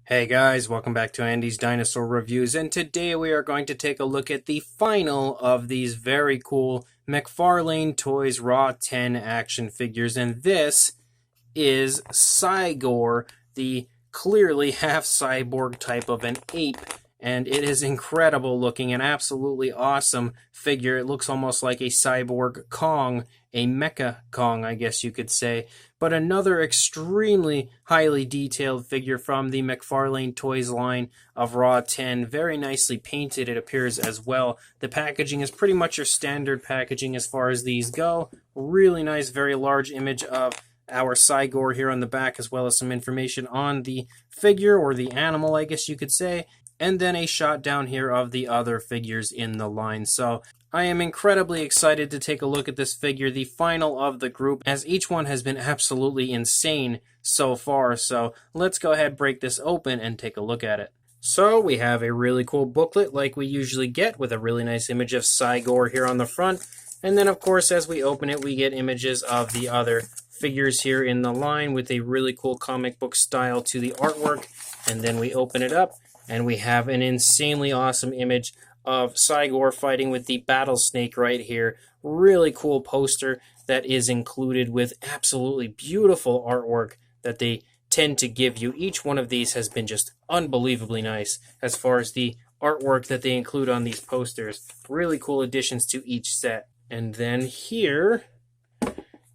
Hey guys, welcome back to Andy's Dinosaur Reviews, and today we are going to take a look at the final of these very cool Mcfarlane Toys Raw 10 action figures, and this is Cy-Gor, the clearly half cyborg type of an ape, and it is incredible looking, an absolutely awesome figure. It looks almost like a cyborg Kong, a Mecha Kong, I guess you could say. But another extremely highly detailed figure from the Mcfarlane Toys line of Raw 10. Very nicely painted, it appears as well. The packaging is pretty much your standard packaging as far as these go. Really nice, very large image of our Cy-Gor here on the back, as well as some information on the figure, or the animal, I guess you could say. And then a shot down here of the other figures in the line. So I am incredibly excited to take a look at this figure, the final of the group, as each one has been absolutely insane so far. So let's go ahead, break this open, and take a look at it. So we have a really cool booklet like we usually get, with a really nice image of Cy-Gor here on the front. And then, of course, as we open it, we get images of the other figures here in the line with a really cool comic book style to the artwork. And then we open it up, and we have an insanely awesome image of Cy-Gor fighting with the battle snake right here. Really cool poster that is included with absolutely beautiful artwork that they tend to give you. Each one of these has been just unbelievably nice as far as the artwork that they include on these posters. Really cool additions to each set. And then here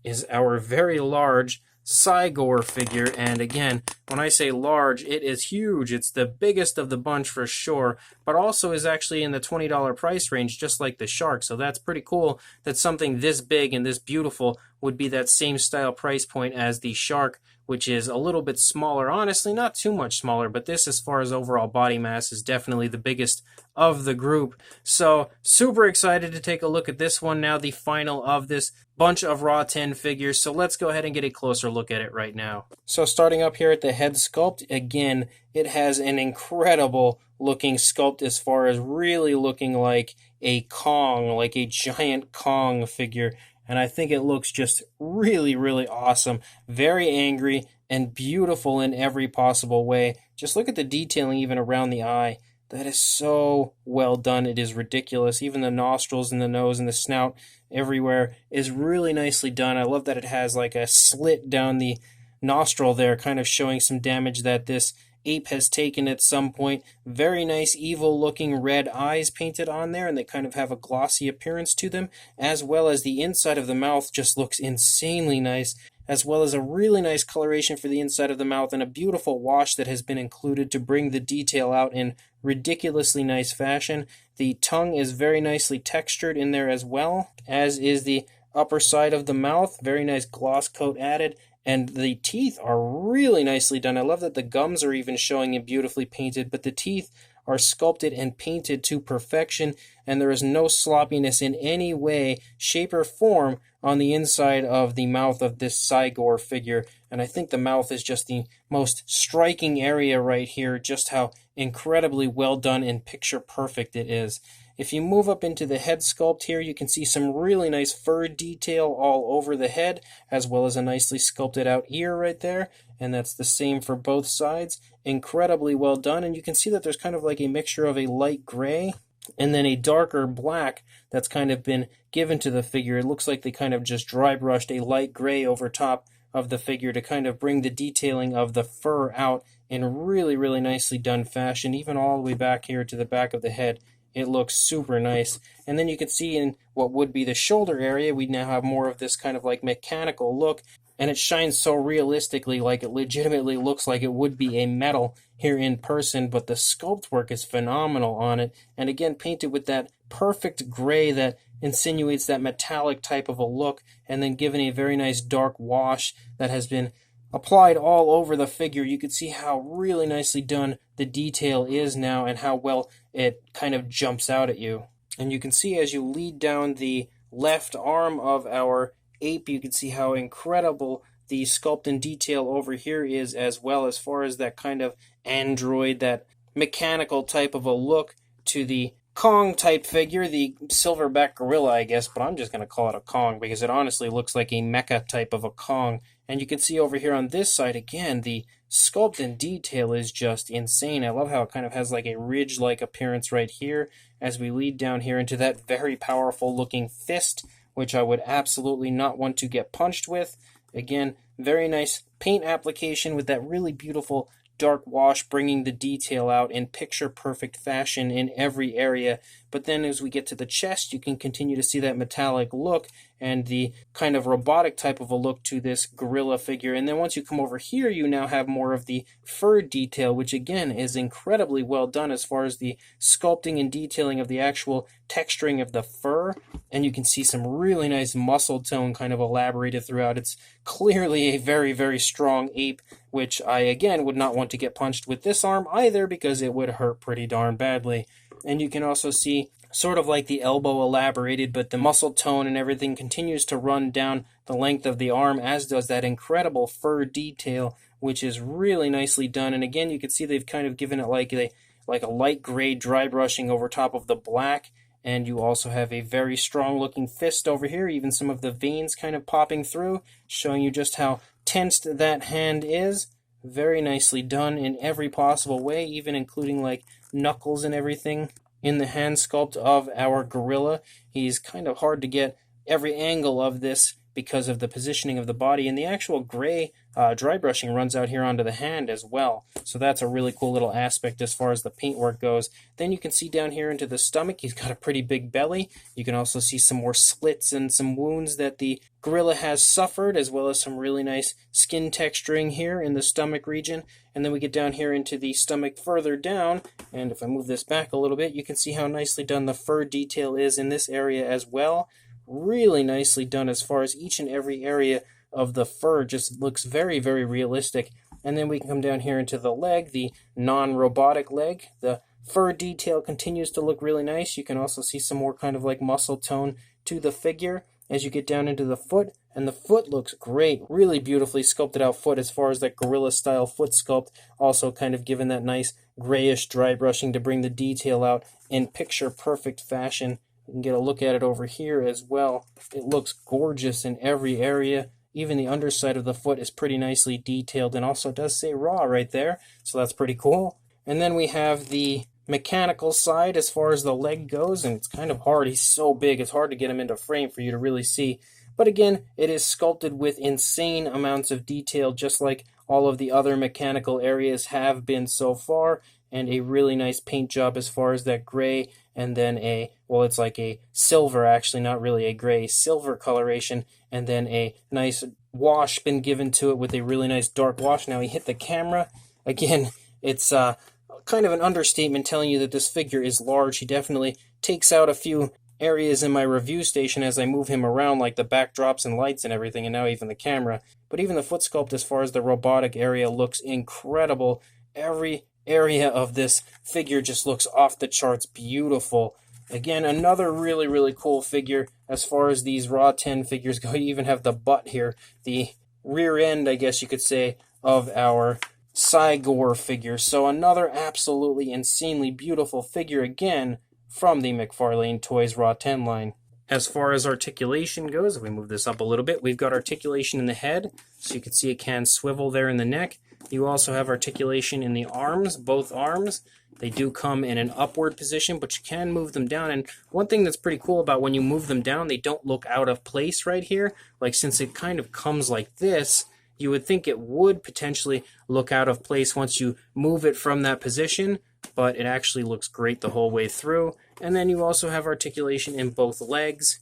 is our very large Cy-Gor figure, and again, when I say large, it is huge. It's the biggest of the bunch for sure, but also is actually in the $20 price range, just like the shark. So that's pretty cool that something this big and this beautiful would be that same style price point as the shark, which is a little bit smaller. Honestly, not too much smaller, but this, as far as overall body mass, is definitely the biggest of the group. So super excited to take a look at this one now, the final of this bunch of Raw 10 figures. So let's go ahead and get a closer look at it right now. So starting up here at the head sculpt, again, it has an incredible looking sculpt as far as really looking like a Kong, like a giant Kong figure. And I think it looks just really, really awesome. Very angry and beautiful in every possible way. Just look at the detailing even around the eye. That is so well done. It is ridiculous. Even the nostrils and the nose and the snout everywhere is really nicely done. I love that it has like a slit down the nostril there, kind of showing some damage that this ape has taken at some point. Very nice evil looking red eyes painted on there, and they kind of have a glossy appearance to them, as well as the inside of the mouth just looks insanely nice, as well as a really nice coloration for the inside of the mouth and a beautiful wash that has been included to bring the detail out in ridiculously nice fashion. The tongue is very nicely textured in there as well, as is the upper side of the mouth. Very nice gloss coat added. And the teeth are really nicely done. I love that the gums are even showing and beautifully painted, but the teeth are sculpted and painted to perfection, and there is no sloppiness in any way, shape, or form on the inside of the mouth of this Cy-Gor figure. And I think the mouth is just the most striking area right here, just how incredibly well done and picture perfect it is. If you move up into the head sculpt here, you can see some really nice fur detail all over the head, as well as a nicely sculpted out ear right there, and that's the same for both sides. Incredibly well done, and you can see that there's kind of like a mixture of a light gray and then a darker black that's kind of been given to the figure. It looks like they kind of just dry brushed a light gray over top of the figure to kind of bring the detailing of the fur out in really, really nicely done fashion, even all the way back here to the back of the head. It looks super nice. And then you can see in what would be the shoulder area, we now have more of this kind of like mechanical look, and it shines so realistically, like it legitimately looks like it would be a metal here in person, but the sculpt work is phenomenal on it. And again, painted with that perfect gray that insinuates that metallic type of a look, and then given a very nice dark wash that has been applied all over the figure. You can see how really nicely done the detail is now and how well it kind of jumps out at you. And you can see as you lead down the left arm of our ape, you can see how incredible the sculpt and detail over here is, as well, as far as that kind of android, that mechanical type of a look to the Kong type figure, the silverback gorilla, I guess, but I'm just going to call it a Kong because it honestly looks like a mecha type of a Kong. And you can see over here on this side, again, the sculpt and detail is just insane. I love how it kind of has like a ridge-like appearance right here as we lead down here into that very powerful looking fist, which I would absolutely not want to get punched with. Again, very nice paint application with that really beautiful dark wash, bringing the detail out in picture-perfect fashion in every area. But then as we get to the chest, you can continue to see that metallic look and the kind of robotic type of a look to this gorilla figure. And then once you come over here, you now have more of the fur detail, which again is incredibly well done as far as the sculpting and detailing of the actual texturing of the fur. And you can see some really nice muscle tone kind of elaborated throughout. It's clearly a very, very strong ape, which I, again, would not want to get punched with this arm either because it would hurt pretty darn badly. And you can also see sort of like the elbow elaborated, but the muscle tone and everything continues to run down the length of the arm, as does that incredible fur detail, which is really nicely done. And again, you can see they've kind of given it like a light gray dry brushing over top of the black. And you also have a very strong looking fist over here, even some of the veins kind of popping through, showing you just how tensed that hand is. Very nicely done in every possible way, even including like knuckles and everything in the hand sculpt of our gorilla. He's kind of hard to get every angle of this because of the positioning of the body, and the actual gray dry brushing runs out here onto the hand as well. So that's a really cool little aspect as far as the paintwork goes. Then you can see down here into the stomach, he's got a pretty big belly. You can also see some more slits and some wounds that the gorilla has suffered, as well as some really nice skin texturing here in the stomach region. And then we get down here into the stomach further down, and if I move this back a little bit, you can see how nicely done the fur detail is in this area as well. Really nicely done as far as each and every area of the fur just looks very, very realistic. And then we can come down here into the leg, the non-robotic leg. The fur detail continues to look really nice. You can also see some more kind of like muscle tone to the figure as you get down into the foot, and the foot looks great. Really beautifully sculpted out foot as far as that gorilla style foot sculpt, also kind of given that nice grayish dry brushing to bring the detail out in picture perfect fashion. You can get a look at it over here as well. It looks gorgeous in every area. Even the underside of the foot is pretty nicely detailed, and also does say Raw right there, so that's pretty cool. And then we have the mechanical side as far as the leg goes, and it's kind of hard. He's so big, it's hard to get him into frame for you to really see. But again, it is sculpted with insane amounts of detail, just like all of the other mechanical areas have been so far, and a really nice paint job as far as that gray, and then it's like a silver, actually, not really a gray, silver coloration, and then a nice wash been given to it with a really nice dark wash. Now he hit the camera. Again, it's kind of an understatement telling you that this figure is large. He definitely takes out a few areas in my review station as I move him around, like the backdrops and lights and everything, and now even the camera. But even the foot sculpt as far as the robotic area looks incredible. Every area of this figure just looks off the charts beautiful. Again, another really, really cool figure as far as these Raw 10 figures go. You even have the butt here, the rear end, I guess you could say, of our Cy-Gor figure. So another absolutely insanely beautiful figure again from the Mcfarlane Toys Raw 10 line. As far as articulation goes, if we move this up a little bit, we've got articulation in the head, so you can see it can swivel there in the neck. You also have articulation in the arms, both arms. They do come in an upward position, but you can move them down. And one thing that's pretty cool about when you move them down, they don't look out of place right here. Like, since it kind of comes like this, you would think it would potentially look out of place once you move it from that position, but it actually looks great the whole way through. And then you also have articulation in both legs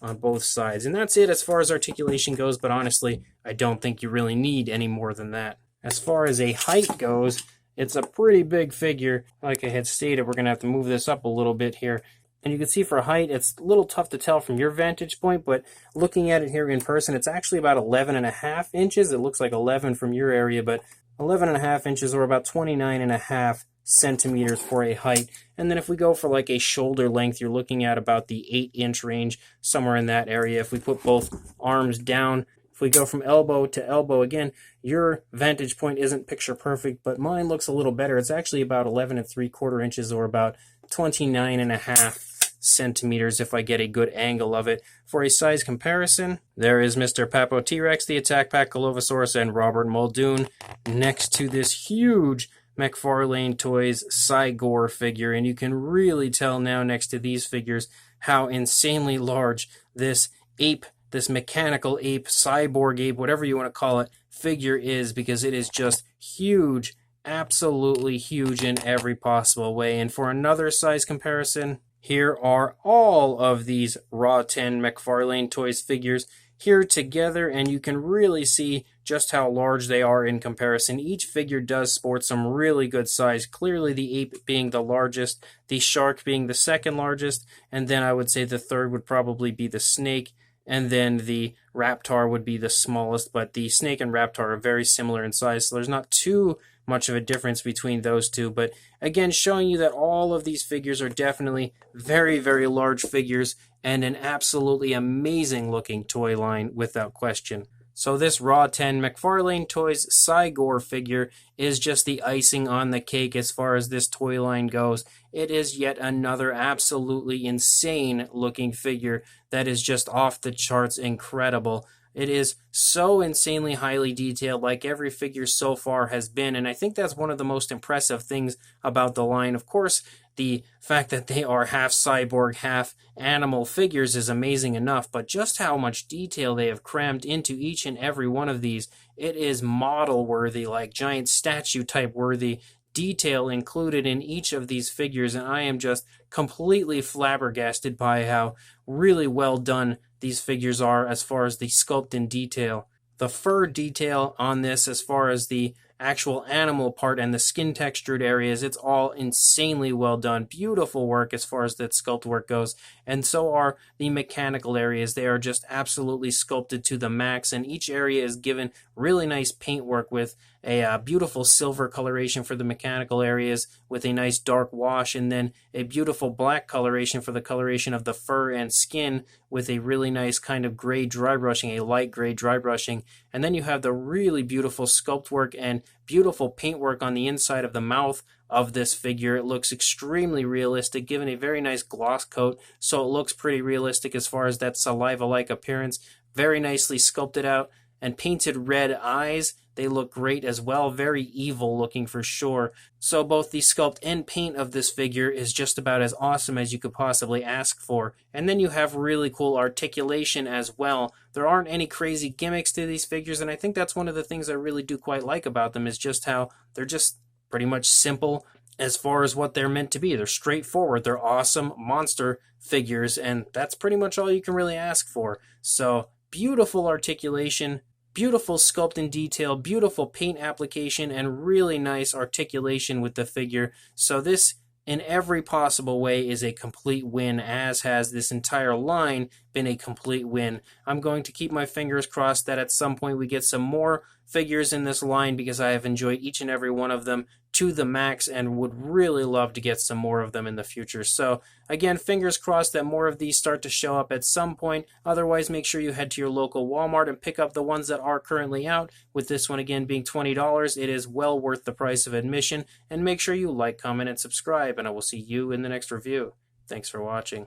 on both sides. And that's it as far as articulation goes, but honestly, I don't think you really need any more than that. As far as a height goes, it's a pretty big figure. Like I had stated, we're going to have to move this up a little bit here. And you can see for height, it's a little tough to tell from your vantage point, but looking at it here in person, it's actually about 11.5 inches. It looks like 11 from your area, but 11.5 inches, or about 29.5 centimeters for a height. And then if we go for like a shoulder length, you're looking at about the 8-inch range, somewhere in that area. If we put both arms down, if we go from elbow to elbow, again, your vantage point isn't picture perfect, but mine looks a little better. It's actually about 11 3/4 inches, or about 29.5 centimeters if I get a good angle of it. For a size comparison, there is Mr. Papo T-Rex, the Attack Pack Dilophosaurus, and Robert Muldoon next to this huge Mcfarlane Toys Cy-Gor figure, and you can really tell now next to these figures how insanely large this ape, this mechanical ape, cyborg ape, whatever you want to call it, figure is, because it is just huge, absolutely huge in every possible way. And for another size comparison, here are all of these Raw 10 Mcfarlane Toys figures here together, and you can really see just how large they are in comparison. Each figure does sport some really good size. Clearly the ape being the largest, the shark being the second largest, and then I would say the third would probably be the snake, and then the raptor would be the smallest, but the snake and raptor are very similar in size, so there's not too much of a difference between those two. But again, showing you that all of these figures are definitely very, very large figures and an absolutely amazing looking toy line without question. So this Raw 10 Mcfarlane Toys Cy-Gor figure is just the icing on the cake as far as this toy line goes. It is yet another absolutely insane looking figure that is just off the charts incredible. It is so insanely highly detailed, like every figure so far has been, and I think that's one of the most impressive things about the line. Of course, the fact that they are half cyborg, half animal figures is amazing enough, but just how much detail they have crammed into each and every one of these, it is model-worthy, like giant statue-type worthy detail included in each of these figures, and I am just completely flabbergasted by how really well done these figures are as far as the sculpt and detail. The fur detail on this, as far as the actual animal part and the skin textured areas, it's all insanely well done. Beautiful work as far as that sculpt work goes, and so are the mechanical areas. They are just absolutely sculpted to the max, and each area is given really nice paint work with a beautiful silver coloration for the mechanical areas with a nice dark wash, and then a beautiful black coloration for the coloration of the fur and skin with a really nice kind of gray dry brushing, a light gray dry brushing. And then you have the really beautiful sculpt work and beautiful paint work on the inside of the mouth of this figure. It looks extremely realistic, given a very nice gloss coat, so it looks pretty realistic as far as that saliva-like appearance. Very nicely sculpted out, and painted red eyes. They look great as well, very evil looking for sure. So both the sculpt and paint of this figure is just about as awesome as you could possibly ask for. And then you have really cool articulation as well. There aren't any crazy gimmicks to these figures, and I think that's one of the things I really do quite like about them, is just how they're just pretty much simple as far as what they're meant to be. They're straightforward, they're awesome monster figures, and that's pretty much all you can really ask for. So beautiful articulation, beautiful sculpt and detail, beautiful paint application, and really nice articulation with the figure. So this, in every possible way, is a complete win, as has this entire line been a complete win. I'm going to keep my fingers crossed that at some point we get some more figures in this line, because I have enjoyed each and every one of them to the max and would really love to get some more of them in the future. So again, fingers crossed that more of these start to show up at some point. Otherwise, make sure you head to your local Walmart and pick up the ones that are currently out. With this one again being $20, it is well worth the price of admission. And make sure you like, comment, and subscribe, and I will see you in the next review. Thanks for watching.